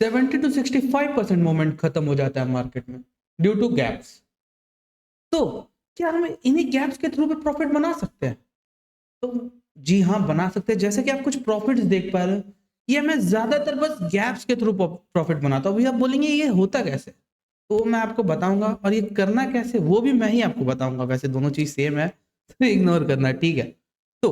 70 to 65% moment खत्म हो जाता है मार्केट में ड्यू टू गैप्स। तो क्या हम इन्हीं गैप्स के थ्रू भी प्रॉफिट बना सकते हैं? तो जी हाँ, बना सकते हैं। जैसे कि आप कुछ प्रॉफिट्स देख पा रहे हो, ये मैं ज़्यादातर बस गैप्स के थ्रू प्रॉफिट बनाता हूँ। अभी आप बोलेंगे ये होता कैसे? तो मैं आपको बताऊँगा और ये करना कैसे वो भी मैं ही आपको बताऊँगा। वैसे दोनों चीज़ सेम है, तो इग्नोर करना, ठीक है? तो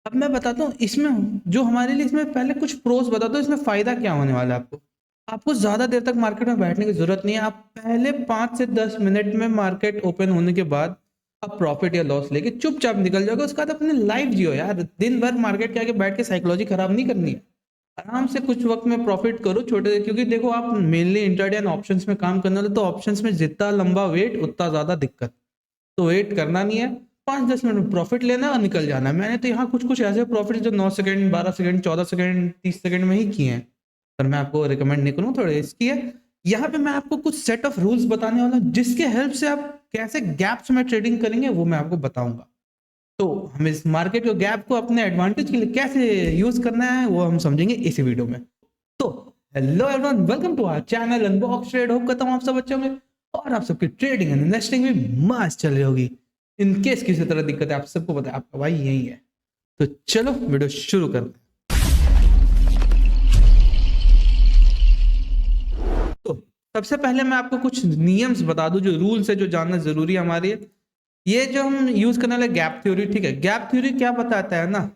अब मैं बताता हूँ इसमें जो हमारे लिए इसमें पहले कुछ प्रोस बताता हूँ इसमें फ़ायदा क्या होने वाला है आपको। आपको ज़्यादा देर तक मार्केट में बैठने की ज़रूरत नहीं है। आप पहले 5 से 10 मिनट में मार्केट ओपन होने के बाद आप प्रॉफिट या लॉस लेके चुपचाप निकल जाओगे। उसके बाद अपनी लाइफ जियो यार। दिन भर मार्केट के आगे बैठ के साइकोलॉजी खराब नहीं करनी है। आराम से कुछ वक़्त में प्रॉफिट करो छोटे, क्योंकि देखो आप मेनली इंट्राडे एंड ऑप्शंस में काम करने वाले, तो ऑप्शंस में जितना लंबा वेट उतना ज़्यादा दिक्कत। तो वेट करना नहीं है, 5-10 मिनट में प्रॉफिट लेना है और निकल जाना है। मैंने तो यहाँ कुछ-कुछ ऐसे प्रॉफिट जो 9 सेकंड, 12 सेकंड, 14 सेकंड, 30 सेकंड में ही किए हैं। पर मैं आपको रिकमेंड नहीं करूँगा, थोड़ा रिस्की है। यहाँ पे मैं आपको कुछ सेट ऑफ रूल्स बताने वाला हूँ, जिसके हेल्प से आप कैसे गैप्स में ट्रेडिंग करेंगे वो मैं आपको बताऊँगा। तो हम इस मार्केट के गैप को अपने एडवांटेज के लिए कैसे यूज़ करना है वो हम समझेंगे इसी वीडियो में। तो hello everyone, welcome to our channel Unbox Trade. Hope करता हूँ आप सब अच्छे होंगे और आप सबकी ट्रेडिंग एंड इन्वेस्टिंग भी मस्त चल रही होगी। इन केस किसी तरह दिक्कत है, आप सबको पता है आपका भाई यही है। तो चलो वीडियो शुरू करते हैं। तो सबसे पहले मैं आपको कुछ नियम्स बता दूं, जो रूल्स है जो जानना जरूरी है हमारे लिए। ये जो हम यूज करने वाले गैप थ्योरी, ठीक है? गैप थ्योरी क्या बताता है ना,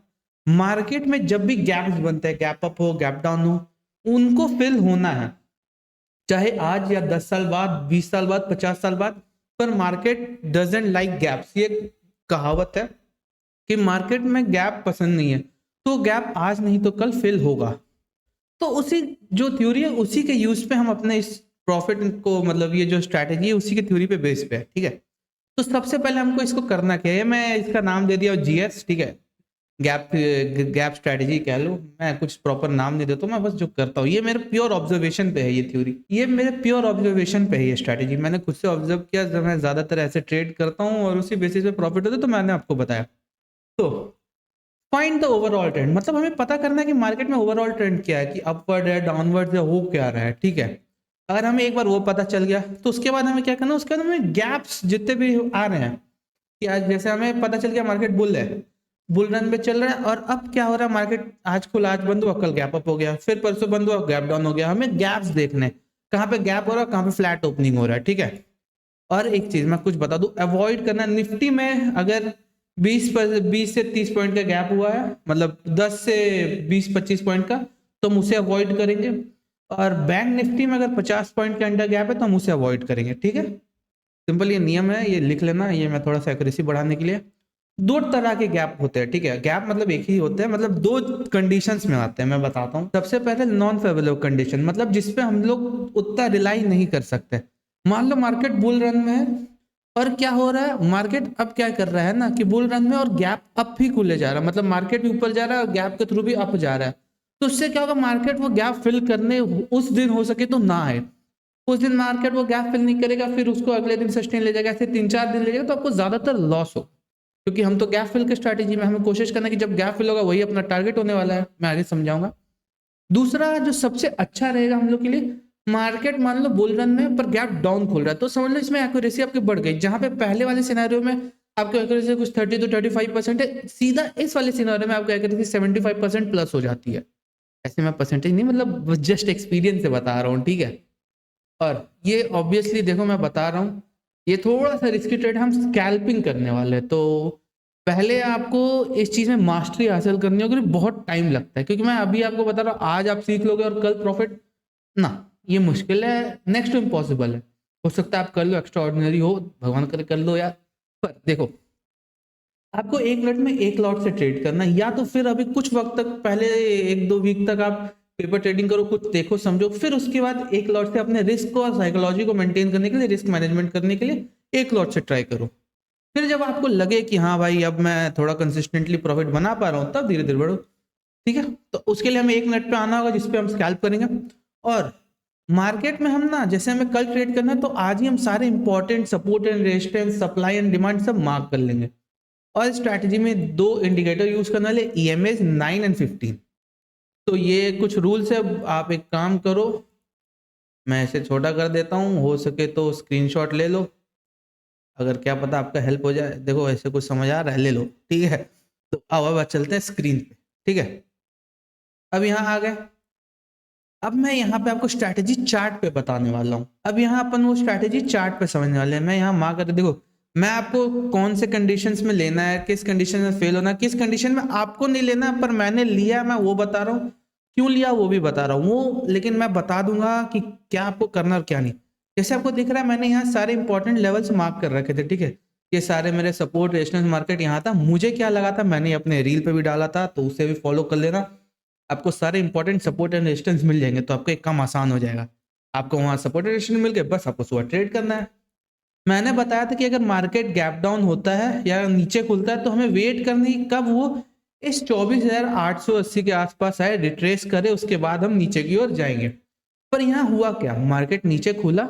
मार्केट में जब भी गैप्स बनते हैं, गैप अप हो गैप डाउन हो, उनको फिल होना है, चाहे आज या 10 साल बाद, 20 साल बाद, 50 साल बाद। पर मार्केट डजंट लाइक गैप्स। ये कहावत है कि मार्केट में गैप पसंद नहीं है, तो गैप आज नहीं तो कल फिल होगा। तो उसी जो थ्योरी है उसी के यूज पे हम अपने इस प्रॉफिट को, मतलब ये जो स्ट्रैटेजी है उसी के थ्योरी पे बेस पे है, ठीक है? तो सबसे पहले हमको इसको करना क्या है, मैं इसका नाम दे दिया जीएस, ठीक है? गैप गैप स्ट्रैटेजी कह लो, मैं कुछ प्रॉपर नाम नहीं देता हूँ, मैं बस जो करता हूँ ये मेरे प्योर ऑब्जर्वेशन पे है। ये थ्योरी, ये मेरे प्योर ऑब्जर्वेशन पे है। ये स्ट्रैटेजी मैंने खुद से ऑब्जर्व किया, जब मैं ज्यादातर ऐसे ट्रेड करता हूँ और उसी बेसिस पे प्रॉफिट होता है, तो मैंने आपको बताया। तो फाइंड द ओवरऑल ट्रेंड, मतलब हमें पता करना है कि मार्केट में ओवरऑल ट्रेंड क्या है, कि अपवर्ड है, डाउनवर्ड है, हो क्या रहा है, ठीक है? अगर हमें एक बार वो पता चल गया तो उसके बाद हमें क्या करना है, उसके बाद हमें गैप्स जितने भी आ रहे हैं, कि आज जैसे हमें पता चल गया मार्केट बुल है, बुल रन पे चल रहा है, और अब क्या हो रहा है, मार्केट आज खुला, आज बंद हुआ, कल गैप अप हो गया, फिर परसों बंद हुआ, गैप डाउन हो गया। हमें गैप्स देखने, कहाँ पे गैप हो रहा है, कहाँ पे फ्लैट ओपनिंग हो रहा है, ठीक है? और एक चीज मैं कुछ बता दूं, अवॉइड करना, निफ्टी में अगर 20 से 30 पॉइंट का गैप हुआ है, मतलब 10 से 20-25 पॉइंट का, तो हम उसे अवॉइड करेंगे। और बैंक निफ्टी में अगर 50 पॉइंट के अंडर गैप है तो हम उसे अवॉइड करेंगे, ठीक है? सिंपल ये नियम है, ये लिख लेना। ये मैं थोड़ा सा एक्यूरेसी बढ़ाने के लिए, दो तरह के गैप होते हैं, ठीक है? गैप मतलब एक ही होते हैं, मतलब दो कंडीशंस में आते हैं, मैं बताता हूँ। सबसे पहले नॉन फेवरेबल कंडीशन, मतलब जिसपे हम लोग उतना रिलाई नहीं कर सकते। मान लो मार्केट बुल रन में है, और क्या हो रहा है, मार्केट अब क्या कर रहा है ना, कि बुल रन में और गैप अप ही खुले जा रहा है, मतलब मार्केट भी ऊपर जा रहा है और गैप के थ्रू भी अप जा रहा है। तो उससे क्या होगा, मार्केट वो गैप फिल करने उस दिन हो सके तो ना आए। उस दिन मार्केट वो गैप फिल नहीं करेगा, फिर उसको अगले दिन सस्टेन ले जाएगा, ऐसे 3-4 दिन ले जाएगा, तो आपको ज्यादातर लॉस हो। क्योंकि हम तो गैप फिल की स्ट्रैटेजी में हमें कोशिश करना है कि जब गैप फिल होगा वही अपना टारगेट होने वाला है। मैं आगे समझाऊंगा। दूसरा जो सबसे अच्छा रहेगा हम लोग के लिए, मार्केट मान लो बुल रन में पर गैप डाउन खोल रहा है, तो समझ लो इसमें एक्यूरेसी आपकी बढ़ गई। जहां पे पहले वाले सिनेरियो में आपकी एक्यूरेसी कुछ 30 to 35% है, सीधा इस वाले सिनेरियो में आपकी एक्यूरेसी 75% प्लस हो जाती है। ऐसे मैं परसेंटेज नहीं, मतलब जस्ट एक्सपीरियंस से बता रहा हूँ, ठीक है? और ये ऑब्वियसली देखो मैं बता रहा हूँ, ये थोड़ा सा रिस्की ट्रेड, हम स्कैल्पिंग करने वाले हैं। तो पहले आपको इस चीज में मास्टरी हासिल करनी होगी, बहुत टाइम लगता है। क्योंकि मैं अभी आपको बता रहा हूँ, आज आप सीख लोगे और कल प्रॉफिट ना, ये मुश्किल है, नेक्स्ट टू इम्पॉसिबल है। हो सकता है आप कर लो, एक्स्ट्रा ऑर्डिनरी हो, भगवान करे कर लो यार। पर देखो, आपको 1 मिनट में 1 लॉट से ट्रेड करना है, या तो फिर अभी कुछ वक्त तक, पहले 1-2 वीक तक आप पेपर ट्रेडिंग करो, कुछ देखो समझो, फिर उसके बाद 1 लॉट से अपने रिस्क और साइकोलॉजी को मेंटेन करने के लिए, रिस्क मैनेजमेंट करने के लिए 1 लॉट से ट्राई करो। फिर जब आपको लगे कि हाँ भाई अब मैं थोड़ा कंसिस्टेंटली प्रॉफिट बना पा रहा हूँ, तब धीरे धीरे बढ़ो, ठीक है? तो उसके लिए हमें 1 मिनट पे आना होगा, जिसपे हम स्कैल्प करेंगे। और मार्केट में हम ना, जैसे हमें कल ट्रेड करना है, तो आज ही हम सारे important support and resistance, supply and demand सब मार्क कर लेंगे। और स्ट्रैटेजी में 2 इंडिकेटर यूज करने वाले, EMAs 9 और 15। तो ये कुछ रूल्स है, आप एक काम करो, मैं इसे छोटा कर देता हूँ, हो सके तो स्क्रीनशॉट ले लो, अगर क्या पता आपका हेल्प हो जाए। देखो ऐसे कुछ समझ आ रहा है, ले लो, ठीक है। तो अब चलते हैं स्क्रीन पे, ठीक है। अब यहाँ आ गए। अब मैं यहाँ पे आपको स्ट्रैटेजी चार्ट पे बताने वाला हूँ। अब यहाँ अपन वो स्ट्रैटेजी चार्ट पे समझने वाले हैं। मैं यहाँ मार्क कर देखो, मैं आपको कौन से कंडीशंस में लेना है, किस कंडीशन में फेल होना है, किस कंडीशन में आपको नहीं लेना है, पर मैंने लिया, मैं वो बता रहा हूँ। क्यों लिया वो भी बता रहा हूँ वो, लेकिन मैं बता दूंगा कि क्या आपको करना और क्या नहीं। जैसे आपको दिख रहा है, मैंने यहाँ सारे इंपॉर्टेंट लेवल्स मार्क कर रखे थे, ठीक है। ये सारे मेरे सपोर्ट, रेजिस्टेंस, मार्केट यहाँ था। मुझे क्या लगा था, मैंने अपने रील पे भी डाला था, तो उसे भी फॉलो कर लेना। आपको सारे इंपॉर्टेंट सपोर्ट एंड रेजिस्टेंस मिल जाएंगे, तो आपका एक काम आसान हो जाएगा। आपको वहां सपोर्ट एंड रेजिस्टेंस मिल गए, बस आपको सुबह ट्रेड करना है। मैंने बताया था कि अगर मार्केट गैप डाउन होता है या नीचे खुलता है, तो हमें वेट करनी कब वो इस 24,880 के आसपास आए, रिट्रेस करे, उसके बाद हम नीचे की ओर जाएंगे। पर यहाँ हुआ क्या, मार्केट नीचे खुला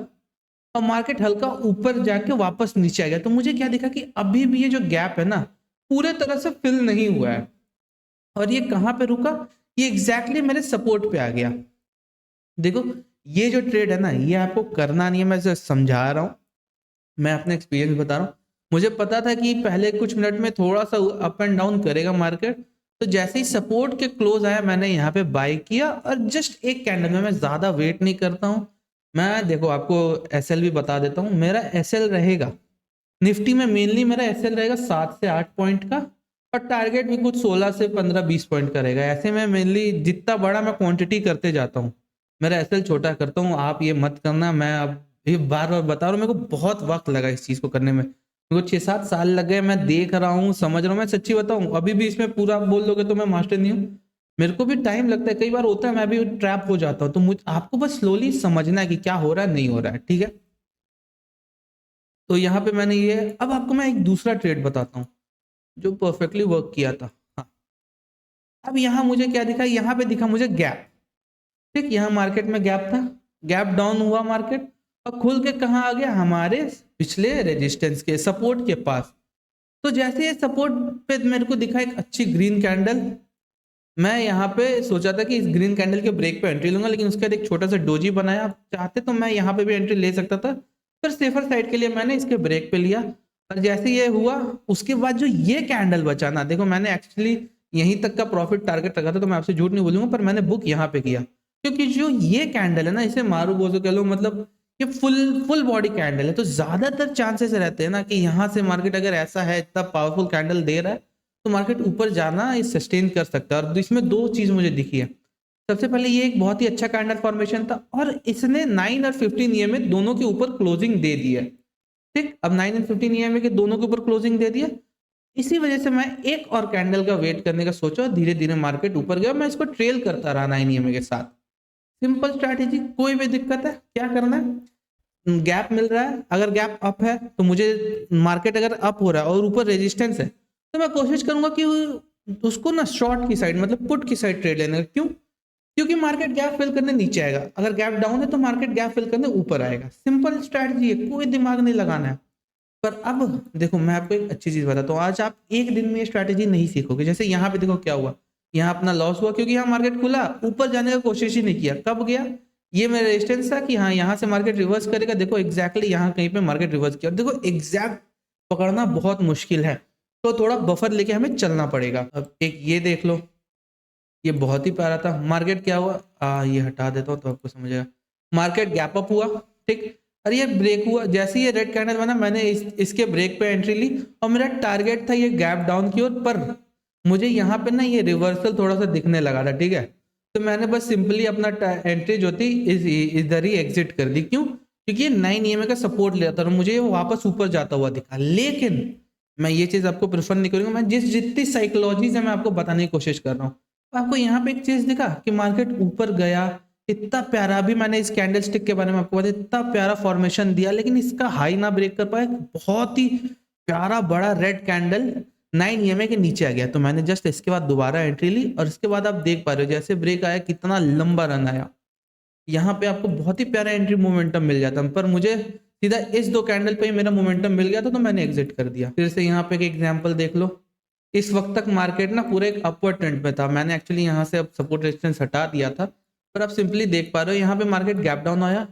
और मार्केट हल्का ऊपर जाके वापस नीचे आ गया। तो मुझे क्या दिखा कि अभी भी ये जो गैप है ना, पूरे तरह से फिल नहीं हुआ है। और ये कहाँ पे रुका, ये एग्जैक्टली मेरे सपोर्ट पे आ गया। देखो ये जो ट्रेड है ना, ये आपको करना नहीं है, मैं जस्ट समझा रहा हूँ, मैं अपने एक्सपीरियंस बता रहा हूँ। मुझे पता था कि पहले कुछ मिनट में थोड़ा सा अप एंड डाउन करेगा मार्केट, तो जैसे ही सपोर्ट के क्लोज आया, मैंने यहाँ पे बाय किया और जस्ट एक कैंडल में, मैं ज्यादा वेट नहीं करता हूँ। मैं देखो आपको एसएल भी बता देता हूँ, मेरा एसएल रहेगा निफ्टी में, मेनली मेरा एसएल रहेगा 7 से 8 पॉइंट का, और टारगेट भी कुछ 16 से 15-20 पॉइंट का रहेगा। ऐसे में मेनली जितना बड़ा मैं क्वांटिटी करते जाता हूँ, मेरा एसएल छोटा करता हूँ। आप ये मत करना, मैं अब ये बार बार बता रहा हूँ, मेरे को बहुत वक्त लगा इस चीज को करने में, मेरे को 6-7 साल लग गए। मैं देख रहा हूँ, समझ रहा हूँ, मैं सच्ची बताऊँ, अभी भी इसमें पूरा आप बोल दोगे तो मैं मास्टर नहीं हूँ। मेरे को भी टाइम लगता है, कई बार होता है मैं भी ट्रैप हो जाता हूँ। तो मुझे आपको बस स्लोली समझना है कि क्या हो रहा है, नहीं हो रहा है, ठीक है। तो यहाँ पे मैंने ये, अब आपको मैं एक दूसरा ट्रेड बताता हूँ जो परफेक्टली वर्क किया था। हाँ, अब यहाँ मुझे क्या दिखा, यहाँ पे दिखा मुझे गैप, ठीक, यहाँ मार्केट में गैप था, गैप डाउन हुआ मार्केट, और खुल के कहाँ आ गया, हमारे पिछले रेजिस्टेंस के, सपोर्ट के पास। तो जैसे ये सपोर्ट पे मेरे को दिखा एक अच्छी ग्रीन कैंडल, मैं यहाँ पे सोचा था कि इस ग्रीन कैंडल के ब्रेक पे एंट्री लूंगा, लेकिन उसके बाद एक छोटा सा डोजी बनाया। आप चाहते तो मैं यहाँ पे भी एंट्री ले सकता था, पर सेफर साइड के लिए मैंने इसके ब्रेक पे लिया। और जैसे ये हुआ, उसके बाद जो ये कैंडल बचा ना, देखो मैंने एक्चुअली यहीं तक का प्रॉफिट टारगेट रखा था, तो मैं आपसे झूठ नहीं बोलूंगा, पर मैंने बुक यहाँ पे किया, क्योंकि जो ये कैंडल है ना, इसे मारू बोझो कह लो, मतलब ये फुल फुल बॉडी कैंडल है। तो ज्यादातर चांसेस रहते हैं ना कि यहाँ से मार्केट अगर ऐसा है, इतना पावरफुल कैंडल दे रहा है, तो मार्केट ऊपर जाना ये सस्टेन कर सकता है। और इसमें दो चीज मुझे दिखी है। सबसे पहले ये एक बहुत ही अच्छा कैंडल फॉर्मेशन था, और इसने 9 और 15 ईएमए दोनों के ऊपर क्लोजिंग दे दी है, ठीक। अब 9 और 15 ईएमए के दोनों के ऊपर क्लोजिंग दे दिया, इसी वजह से मैं एक और कैंडल का वेट करने का सोचा, धीरे धीरे मार्केट ऊपर गया, मैं इसको ट्रेल करता रहा 9 ईएमए के साथ। सिंपल स्ट्रैटेजी, कोई भी दिक्कत है, क्या करना है, गैप मिल रहा है, अगर गैप अप है तो मुझे, मार्केट अगर अप हो रहा है और ऊपर रेजिस्टेंस है, तो मैं कोशिश करूंगा कि उसको ना शॉर्ट की साइड, मतलब पुट की साइड ट्रेड लेने। क्यों, क्योंकि मार्केट गैप फिल करने नीचे आएगा, अगर गैप डाउन है तो मार्केट गैप फिल करने ऊपर आएगा। सिंपल स्ट्रैटेजी है, कोई दिमाग नहीं लगाना है। पर अब देखो मैं आपको एक अच्छी चीज बताता हूँ, आज आप एक दिन में ये स्ट्रैटेजी नहीं सीखोगे। जैसे यहाँ पे देखो क्या हुआ, यहाँ अपना लॉस हुआ, क्योंकि यहाँ मार्केट खुला, ऊपर जाने का कोशिश ही नहीं किया। कब गया, ये मेरा रेजिस्टेंस था कि हाँ यहाँ से मार्केट रिवर्स करेगा, देखो एग्जैक्टली यहाँ कहीं पे मार्केट रिवर्स किया। देखो एग्जैक्ट पकड़ना बहुत मुश्किल है, तो थोड़ा बफर लेके हमें चलना पड़ेगा। अब एक ये देख लो, ये बहुत ही प्यारा था। मार्केट क्या हुआ, ये हटा देता हूँ तो आपको समझेगा। मार्केट गैप अप हुआ, ठीक, और ये ब्रेक हुआ। जैसे ये रेड कैंडल बना, मैंने इसके ब्रेक पे एंट्री ली, और मेरा टारगेट था ये गैप डाउन की ओर, पर मुझे यहाँ पे ना ये रिवर्सल थोड़ा सा दिखने लगा था, ठीक है। तो मैंने बस सिंपली अपना एंट्री जो थी इधर ही एग्जिट कर दी। क्यों, क्योंकि ये 9 ईएमए का सपोर्ट लिया था और मुझे ये वापस ऊपर जाता हुआ दिखा। लेकिन मैं ये चीज आपको प्रेफर नहीं करूंगा, मैं जितनी साइकोलॉजी से मैं आपको बताने की कोशिश कर रहा हूँ। आपको यहाँ पे एक चीज दिखा कि मार्केट ऊपर गया, इतना प्यारा, अभी मैंने इस कैंडल स्टिक के बारे में आपको बताया, इतना प्यारा फॉर्मेशन दिया, लेकिन इसका हाई ना ब्रेक कर पाए। बहुत ही प्यारा बड़ा रेड कैंडल 9 ईएमए के नीचे आ गया, तो मैंने जस्ट इसके बाद दोबारा एंट्री ली, और इसके बाद आप देख पा रहे हो जैसे ब्रेक आया, कितना लंबा रन आया। यहाँ पे आपको बहुत ही प्यारा एंट्री मोमेंटम मिल जाता, पर मुझे सीधा इस दो कैंडल पे ही मेरा मोमेंटम मिल गया था, तो मैंने एग्जिट कर दिया। फिर से यहाँ पे एक एग्जांपल देख लो, इस वक्त तक मार्केट ना पूरे एक अपवर्ड ट्रेंड में था। मैंने एक्चुअली यहाँ से अब सपोर्ट रेजिस्टेंस हटा दिया था, पर आप सिंपली देख पा रहे हो यहाँ पे मार्केट गैप डाउन आया,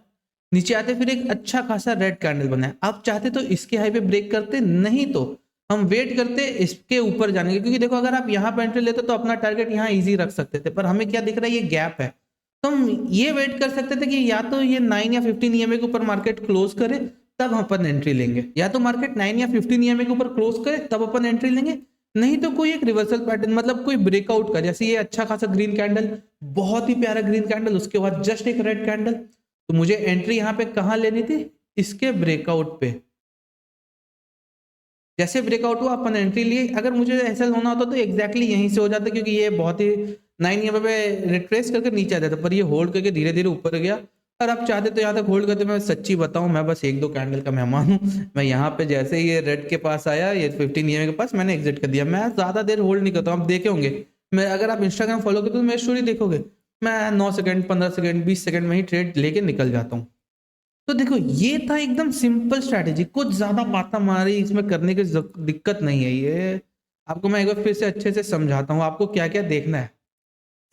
नीचे आते फिर एक अच्छा खासा रेड कैंडल बना है। आप चाहते तो इसके हाई पे ब्रेक करते, नहीं तो हम वेट करते इसके ऊपर जाने के, क्योंकि देखो अगर आप यहाँ पे एंट्री लेते तो अपना टारगेट यहाँ इजी रख सकते थे, पर हमें क्या दिख रहा है, ये गैप है। तो हम ये वेट कर सकते थे कि या तो ये 9 या 15 ईएमए के ऊपर मार्केट क्लोज करे तब हम अपन एंट्री लेंगे, या तो मार्केट 9 या 15 ईएमए के ऊपर क्लोज करे तब अपन एंट्री लेंगे, नहीं तो कोई एक रिवर्सल पैटर्न मतलब कोई ब्रेकआउट का, जैसे ये अच्छा खासा ग्रीन कैंडल, बहुत ही प्यारा ग्रीन कैंडल, उसके बाद जस्ट एक रेड कैंडल, तो मुझे एंट्री यहाँ पे कहाँ लेनी थी, इसके ब्रेकआउट पे। जैसे ब्रेकआउट हुआ अपन एंट्री लिए, अगर मुझे ऐसा होना होता तो एग्जैक्टली यहीं से हो जाता, क्योंकि ये बहुत ही 9 यहाँ पे रिट्रेस करके नीचे आ जाता, पर ये होल्ड करके धीरे धीरे ऊपर गया। और आप चाहते तो यहाँ तक होल्ड करते, मैं सच्ची बताऊं मैं बस 1-2 कैंडल का मेहमान हूँ। मैं यहाँ पे जैसे ही ये रेड के पास आया, ये 15 ईएमए के पास, मैंने एग्जिट कर दिया। मैं ज्यादा देर होल्ड नहीं करता हूँ, आप देखे होंगे मैं, अगर आप इंस्टाग्राम फॉलो करते तो मेरी स्टोरी देखोगे, मैं 9 सेकंड 15 सेकंड 20 सेकंड में ही ट्रेड लेके निकल जाता हूँ। तो देखो ये था एकदम सिंपल स्ट्रैटेजी, कुछ ज्यादा माथा मारी इसमें करने की दिक्कत नहीं है। ये आपको मैं एक बार फिर से अच्छे से समझाता हूँ आपको क्या क्या देखना है।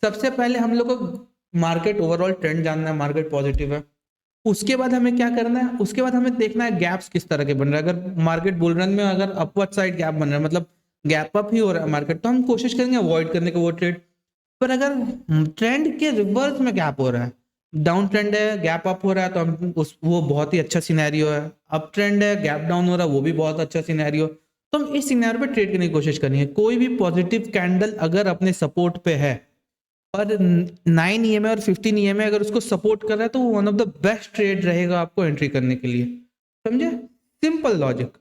सबसे पहले हम लोग को मार्केट ओवरऑल ट्रेंड जानना है, मार्केट पॉजिटिव है। उसके बाद हमें क्या करना है, उसके बाद हमें देखना है गैप्स किस तरह के बन रहे हैं। अगर मार्केट बुल रन में अगर अपवर्ड साइड गैप बन रहा है, मतलब गैप अप ही हो रहा है मार्केट, तो हम कोशिश करेंगे अवॉइड करने का वो ट्रेड। पर अगर ट्रेंड के रिवर्स में गैप हो रहा है, डाउन ट्रेंड है गैप अप हो रहा है, तो हम उस वो बहुत ही अच्छा सिनेरियो है। अप ट्रेंड है गैप डाउन हो रहा है, वो भी बहुत अच्छा सिनेरियो। तो हम इस सिनेरियो पे ट्रेड करने की कोशिश करनी है। कोई भी पॉजिटिव कैंडल अगर अपने सपोर्ट पे है और 9 ईएमए और 15 ईएमए अगर उसको सपोर्ट कर रहा है, तो वो one of the best trade रहेगा आपको एंट्री करने के लिए। समझे, सिंपल लॉजिक,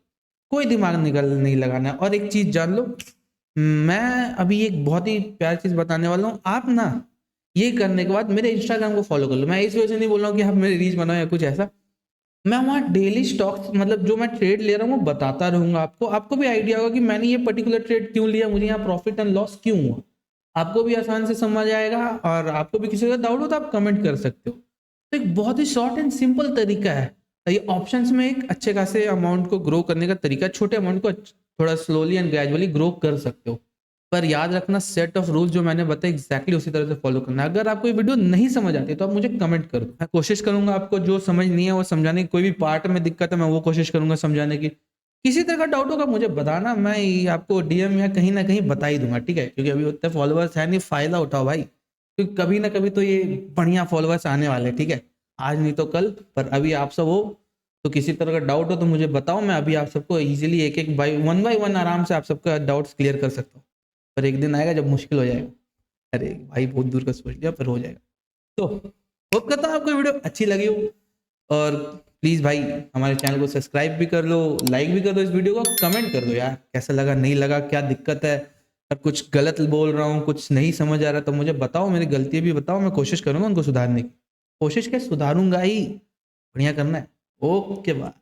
कोई दिमाग निकल नहीं लगाना है। और एक चीज जान लो, मैं अभी एक बहुत ही प्यारी चीज बताने वाला हूँ, आप ना ये करने के बाद मेरे इंस्टाग्राम को फॉलो कर लो। मैं इस वजह से नहीं बोल रहा हूँ कि आप मेरी रीच बनाओ या कुछ ऐसा, मैं वहाँ डेली स्टॉक्स मतलब जो मैं ट्रेड ले रहा हूँ वो बताता रहूंगा आपको। आपको भी आइडिया होगा कि मैंने ये पर्टिकुलर ट्रेड क्यों लिया, मुझे यहाँ प्रॉफिट एंड लॉस क्यों हुआ, आपको भी आसान से समझ आएगा। और आपको भी किसी का डाउट हो तो आप कमेंट कर सकते हो। तो एक बहुत ही शॉर्ट एंड सिंपल तरीका है ये ऑप्शंस में एक अच्छे खासे अमाउंट को ग्रो करने का तरीका। छोटे अमाउंट को थोड़ा स्लोली एंड ग्रेजुअली ग्रो कर सकते हो, पर याद रखना सेट ऑफ रूल्स जो मैंने बताया एग्जैक्टली उसी तरह से फॉलो करना है। अगर आपको ये वीडियो नहीं समझ आती तो आप मुझे कमेंट करो, मैं कोशिश करूंगा आपको जो समझ नहीं है वो समझाने की। कोई भी पार्ट में दिक्कत है मैं वो कोशिश करूंगा समझाने की। किसी तरह का डाउट होगा मुझे बताना, मैं आपको डीएम या कहीं ना कहीं बता ही दूंगा, ठीक है। क्योंकि अभी उतने फॉलोअर्स है नहीं, फायदा उठाओ भाई, क्योंकि कभी ना कभी तो ये बढ़िया फॉलोअर्स आने वाले, ठीक है, आज नहीं तो कल। पर अभी आप सब हो तो किसी तरह का डाउट हो तो मुझे बताओ, मैं अभी आप सबको इजीली एक एक बाई वन आराम से आप सबका डाउट्स क्लियर कर सकता हूँ। पर एक दिन आएगा जब मुश्किल हो जाएगा। अरे भाई बहुत दूर का सोच लिया, पर हो जाएगा। तो होप करता हूँ आपको वीडियो अच्छी लगी हो, और प्लीज भाई हमारे चैनल को सब्सक्राइब भी कर लो, लाइक भी कर दो इस वीडियो को, कमेंट कर दो यार कैसा लगा नहीं लगा, क्या दिक्कत है, और कुछ गलत बोल रहा हूँ कुछ नहीं समझ आ रहा तो मुझे बताओ, मेरी गलती भी बताओ, मैं कोशिश करूंगा उनको सुधारने की। कोशिश क्या, सुधारूंगा ही, बढ़िया करना है। Okay bye.